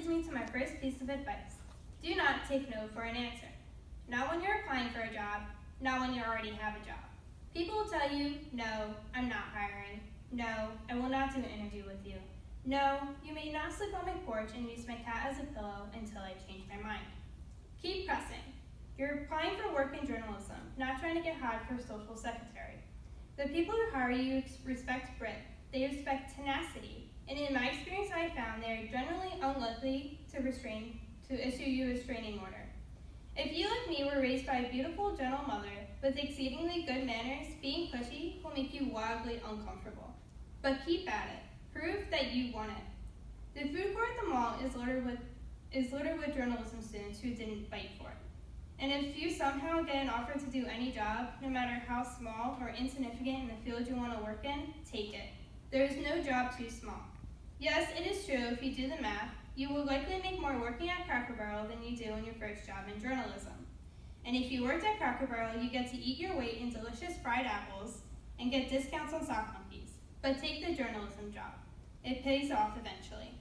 leads me to my first piece of advice. Do not take no for an answer. Not when you're applying for a job, not when you already have a job. People will tell you, no, I'm not hiring. No, I will not do an interview with you. No, you may not sleep on my porch and use my cat as a pillow until I change my mind. Keep pressing. You're applying for work in journalism, not trying to get hired for social secretary. The people who hire you respect grit. They respect tenacity. And in my experience, I found they are generally unlikely to issue you a restraining order. If you, like me, were raised by a beautiful, gentle mother with exceedingly good manners, being pushy will make you wildly uncomfortable. But keep at it. Prove that you want it. The food court at the mall is littered with journalism students who didn't fight for it. And if you somehow get an offer to do any job, no matter how small or insignificant in the field you want to work in, take it. There is no job too small. Yes, it is true, if you do the math, you will likely make more working at Cracker Barrel than you do in your first job in journalism. And if you worked at Cracker Barrel, you get to eat your weight in delicious fried apples and get discounts on sock monkeys. But take the journalism job. It pays off eventually.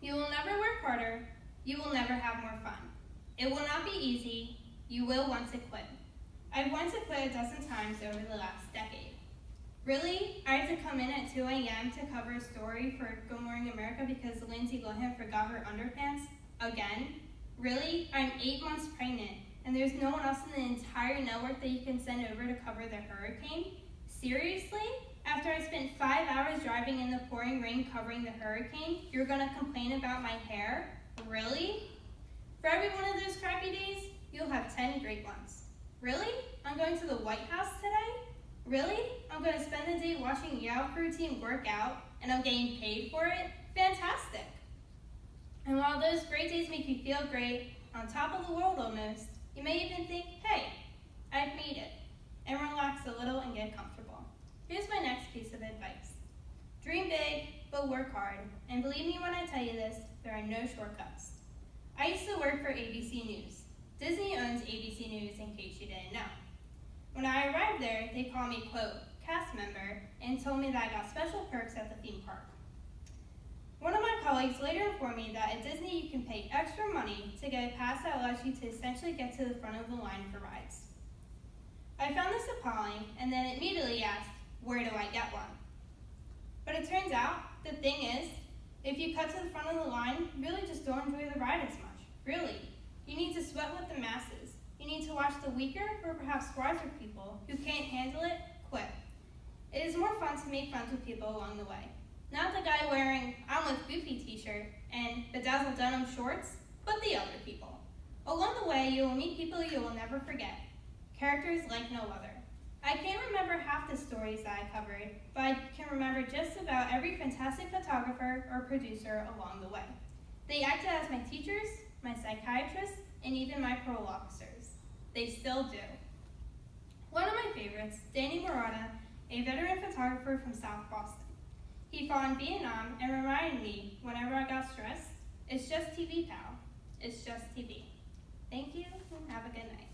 You will never work harder. You will never have more fun. It will not be easy. You will want to quit. I've wanted to quit a dozen times over the last decade. Really? I had to come in at 2 a.m. to cover a story for Good Morning America because Lindsay Lohan forgot her underpants? Again? Really? I'm 8 months pregnant, and there's no one else in the entire network that you can send over to cover the hurricane? Seriously? After I spent 5 hours driving in the pouring rain covering the hurricane, you're gonna complain about my hair? Really? For every one of those crappy days, you'll have 10 great ones. Really? I'm going to the White House today? Really? I'm going to spend the day watching Yao Crew team work out, and I'm getting paid for it? Fantastic! And while those great days make you feel great, on top of the world almost, you may even think, hey, I've made it, and relax a little and get comfortable. Here's my next piece of advice. Dream big, but work hard, and believe me when I tell you this, there are no shortcuts. I used to work for ABC News. Disney owns ABC News, in case you didn't know. When I arrived there, they called me, quote, cast member, and told me that I got special perks at the theme park. One of my colleagues later informed me that at Disney you can pay extra money to get a pass that allows you to essentially get to the front of the line for rides. I found this appalling, and then immediately asked, where do I get one? But it turns out, the thing is, if you cut to the front of the line, you really just don't enjoy the ride as much. Really. You need to sweat with the masses. You need to watch the weaker or perhaps wiser people who can't handle it quit. It is more fun to make friends with people along the way. Not the guy wearing I'm with Goofy t-shirt and bedazzled denim shorts, but the other people. Along the way, you will meet people you will never forget. Characters like no other. I can't remember half the stories that I covered, but I can remember just about every fantastic photographer or producer along the way. They acted as my teachers, my psychiatrists, and even my parole officers. They still do. One of my favorites, Danny Murata, a veteran photographer from South Boston. He fought in Vietnam and reminded me, whenever I got stressed, it's just TV, pal. It's just TV. Thank you, and have a good night.